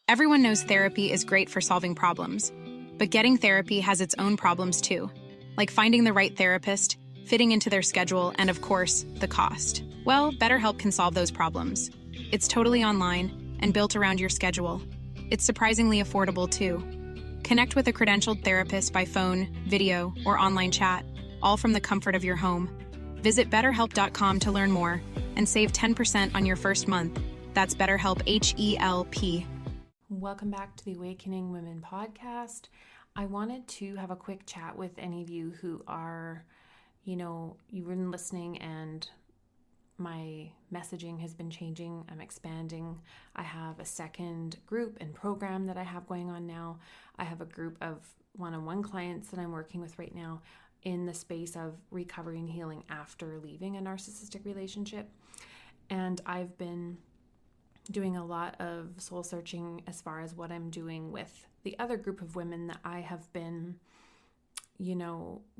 Everyone knows therapy is great for solving problems, but getting therapy has its own problems too, like finding the right therapist, fitting into their schedule, and of course, the cost. Well, BetterHelp can solve those problems. It's totally online and built around your schedule. It's surprisingly affordable too. Connect with a credentialed therapist by phone, video, or online chat, all from the comfort of your home. Visit BetterHelp.com to learn more and save 10% on your first month. That's BetterHelp, H-E-L-P. Welcome back to the Awakening Women podcast. I wanted to have a quick chat with any of you who are, you've been listening and my messaging has been changing. I'm expanding. I have a second group and program that I have going on now. I have a group of one-on-one clients that I'm working with right now in the space of recovery and healing after leaving a narcissistic relationship. And I've been doing a lot of soul searching as far as what I'm doing with the other group of women that I have been,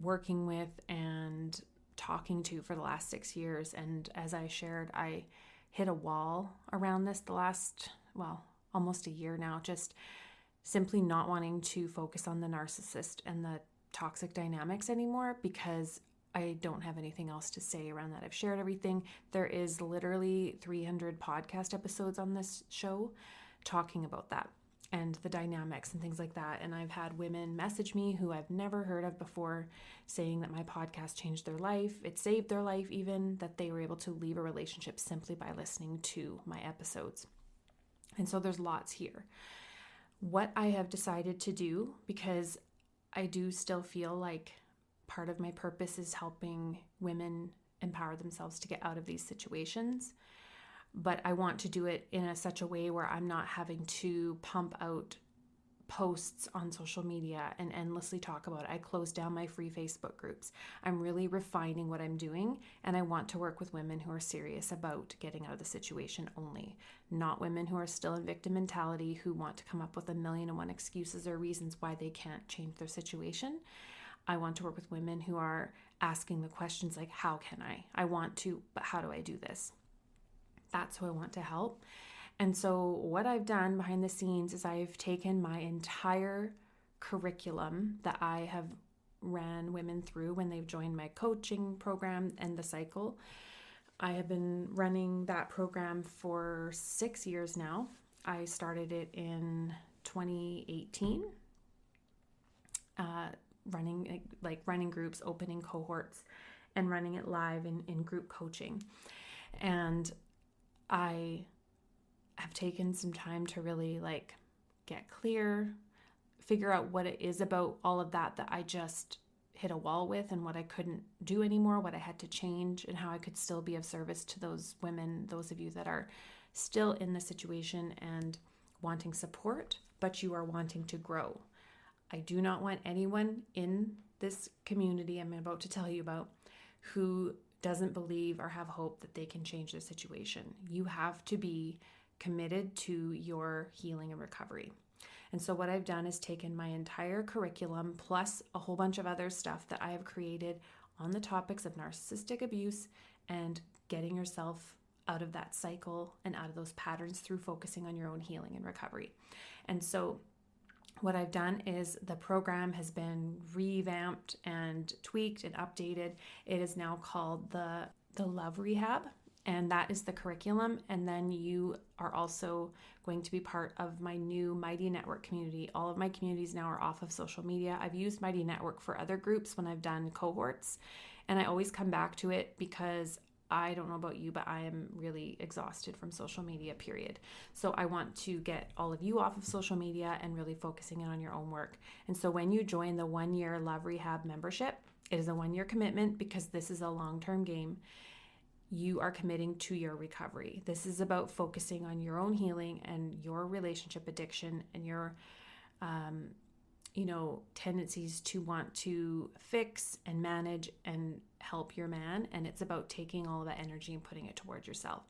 working with and talking to for the last 6 years. And as I shared, I hit a wall around this the last, almost a year now, just simply not wanting to focus on the narcissist and the toxic dynamics anymore because I don't have anything else to say around that. I've shared everything. There is literally 300 podcast episodes on this show talking about that and the dynamics and things like that. And I've had women message me who I've never heard of before saying that my podcast changed their life. It saved their life even, that they were able to leave a relationship simply by listening to my episodes. And so there's lots here. What I have decided to do, because I do still feel like part of my purpose is helping women empower themselves to get out of these situations. But I want to do it in such a way where I'm not having to pump out posts on social media and endlessly talk about it. I closed down my free Facebook groups. I'm really refining what I'm doing, and I want to work with women who are serious about getting out of the situation only, not women who are still in victim mentality, who want to come up with 1,000,001 excuses or reasons why they can't change their situation. I want to work with women who are asking the questions like, how can I? I want to, but how do I do this? That's who I want to help. And so what I've done behind the scenes is I've taken my entire curriculum that I have ran women through when they've joined my coaching program and the cycle. I have been running that program for 6 years now. I started it in 2018. Running groups, opening cohorts, and running it live in group coaching. And I have taken some time to really get clear, figure out what it is about all of that I just hit a wall with and what I couldn't do anymore, what I had to change, and how I could still be of service to those women, those of you that are still in the situation and wanting support, but you are wanting to grow. I do not want anyone in this community I'm about to tell you about who doesn't believe or have hope that they can change their situation. You have to be committed to your healing and recovery. And so what I've done is taken my entire curriculum plus a whole bunch of other stuff that I have created on the topics of narcissistic abuse and getting yourself out of that cycle and out of those patterns through focusing on your own healing and recovery. And so what I've done is the program has been revamped and tweaked and updated. It is now called the Love Rehab, and that is the curriculum. And then you are also going to be part of my new Mighty Network community. All of my communities now are off of social media. I've used Mighty Network for other groups when I've done cohorts, and I always come back to it because I don't know about you, but I am really exhausted from social media, period. So I want to get all of you off of social media and really focusing in on your own work. And so when you join the 1-year Love Rehab membership, it is a 1-year commitment because this is a long-term game. You are committing to your recovery. This is about focusing on your own healing and your relationship addiction and your tendencies to want to fix and manage and help your man. And it's about taking all of that energy and putting it towards yourself.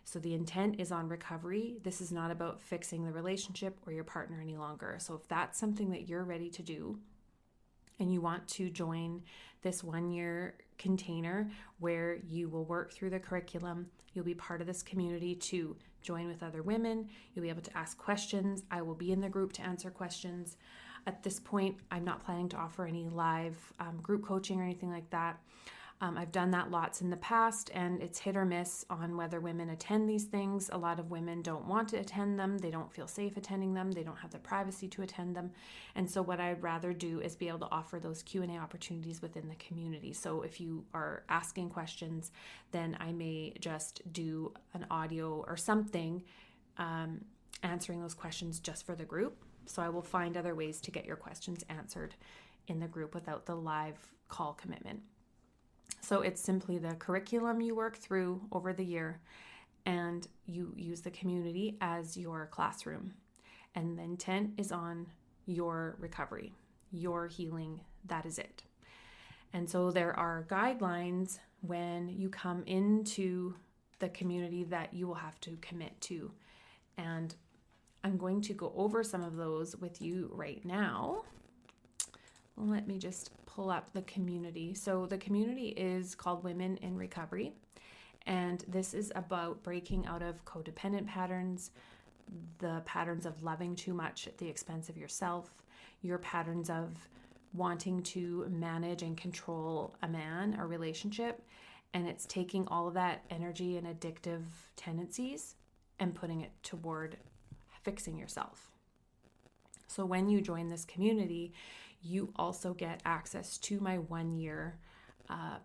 So the intent is on recovery. This is not about fixing the relationship or your partner any longer. So if that's something that you're ready to do, and you want to join this 1-year container where you will work through the curriculum. You'll be part of this community to join with other women. You'll be able to ask questions. I will be in the group to answer questions. At this point, I'm not planning to offer any live group coaching or anything like that. I've done that lots in the past, and it's hit or miss on whether women attend these things. A lot of women don't want to attend them. They don't feel safe attending them. They don't have the privacy to attend them. And so what I'd rather do is be able to offer those Q&A opportunities within the community. So if you are asking questions, then I may just do an audio or something answering those questions just for the group. So I will find other ways to get your questions answered in the group without the live call commitment. So it's simply the curriculum you work through over the year, and you use the community as your classroom. And the intent is on your recovery, your healing. That is it. And so there are guidelines when you come into the community that you will have to commit to. And I'm going to go over some of those with you right now. Let me just pull up the community. So the community is called Women in Recovery, and this is about breaking out of codependent patterns, the patterns of loving too much at the expense of yourself, your patterns of wanting to manage and control a man or relationship, and it's taking all of that energy and addictive tendencies and putting it toward fixing yourself. So when you join this community, you also get access to my 1-year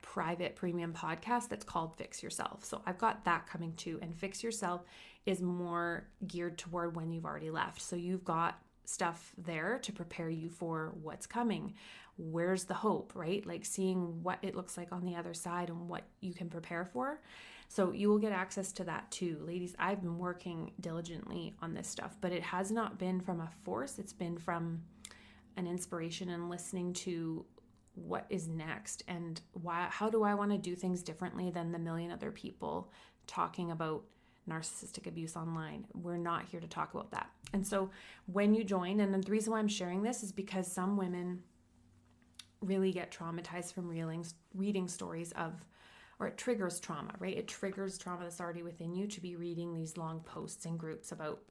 private premium podcast that's called Fix Yourself. So I've got that coming too. And Fix Yourself is more geared toward when you've already left. So you've got stuff there to prepare you for what's coming. Where's the hope, right? Like seeing what it looks like on the other side and what you can prepare for. So you will get access to that too. Ladies, I've been working diligently on this stuff, but it has not been from a force. It's been from an inspiration and listening to what is next and how do I want to do things differently than the million other people talking about narcissistic abuse online. We're not here to talk about that. And so when you join, and the reason why I'm sharing this is because some women really get traumatized from reading stories of, or it triggers trauma, right? It triggers trauma that's already within you to be reading these long posts and groups about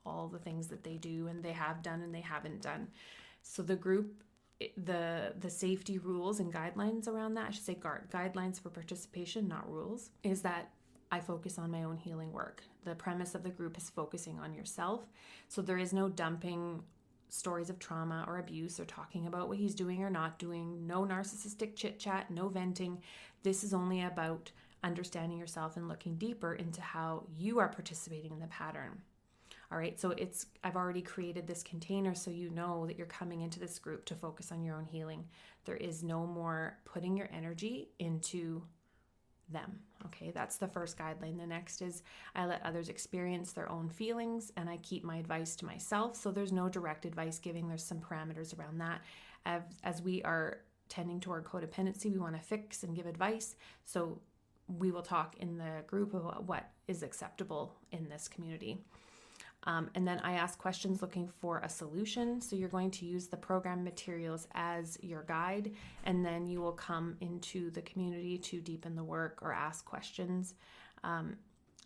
all the things that they do and they have done and they haven't done. So the group, the safety rules and guidelines around that, I should say guidelines for participation, not rules, is that I focus on my own healing work. The premise of the group is focusing on yourself. So there is no dumping stories of trauma or abuse or talking about what he's doing or not doing, no narcissistic chit chat, no venting. This is only about understanding yourself and looking deeper into how you are participating in the pattern. All right, so I've already created this container so you know that you're coming into this group to focus on your own healing. There is no more putting your energy into them. Okay, that's the first guideline. The next is I let others experience their own feelings and I keep my advice to myself. So there's no direct advice giving. There's some parameters around that. As we are tending toward codependency, we want to fix and give advice. So we will talk in the group about what is acceptable in this community. And then I ask questions looking for a solution. So you're going to use the program materials as your guide, and then you will come into the community to deepen the work or ask questions,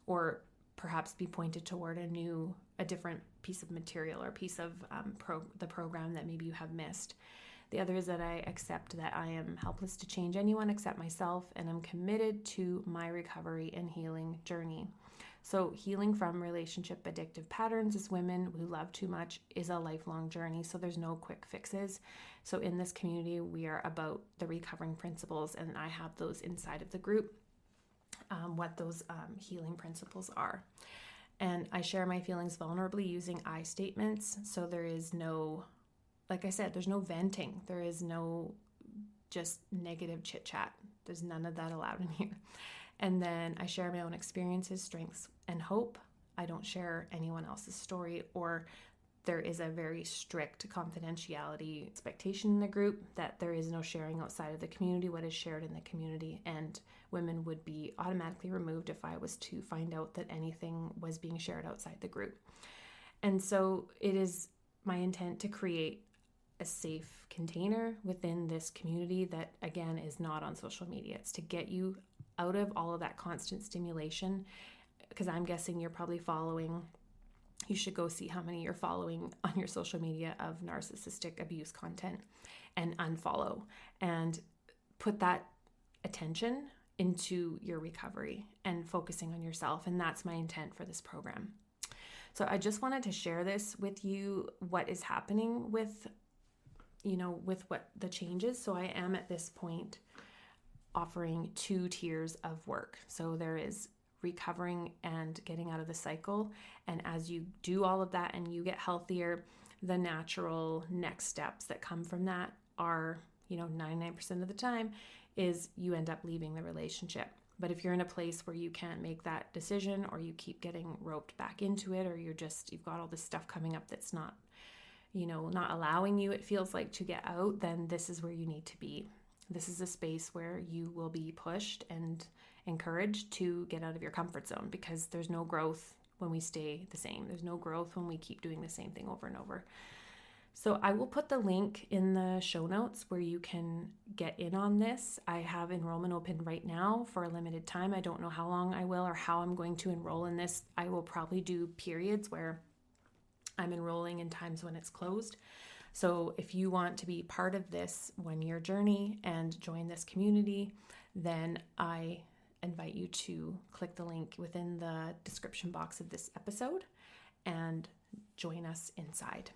or perhaps be pointed toward a different piece of material or piece of the program that maybe you have missed. The other is that I accept that I am helpless to change anyone except myself, and I'm committed to my recovery and healing journey. So healing from relationship addictive patterns as women who love too much is a lifelong journey. So there's no quick fixes. So in this community, we are about the recovering principles, and I have those inside of the group, what those healing principles are. And I share my feelings vulnerably using I statements. So there is no, like I said, there's no venting. There is no just negative chit chat. There's none of that allowed in here. And then I share my own experiences, strengths, and hope. I don't share anyone else's story, or there is a very strict confidentiality expectation in the group that there is no sharing outside of the community, what is shared in the community, and women would be automatically removed if I was to find out that anything was being shared outside the group. And so it is my intent to create a safe container within this community that, again, is not on social media. It's to get you out of all of that constant stimulation, because I'm guessing you're probably following, you should go see how many you're following on your social media of narcissistic abuse content, and unfollow and put that attention into your recovery and focusing on yourself. And that's my intent for this program. So I just wanted to share this with you, what is happening with, with what the changes. So I am at this point offering 2 tiers of work. So there is recovering and getting out of the cycle. And as you do all of that and you get healthier, the natural next steps that come from that are, 99% of the time is you end up leaving the relationship. But if you're in a place where you can't make that decision, or you keep getting roped back into it, or you've got all this stuff coming up that's not, not allowing you, it feels like, to get out, then this is where you need to be. This is a space where you will be pushed and encouraged to get out of your comfort zone, because there's no growth when we stay the same. There's no growth when we keep doing the same thing over and over. So I will put the link in the show notes where you can get in on this. I have enrollment open right now for a limited time. I don't know how long I will or how I'm going to enroll in this. I will probably do periods where I'm enrolling in times when it's closed. So if you want to be part of this 1-year journey and join this community, then I invite you to click the link within the description box of this episode and join us inside.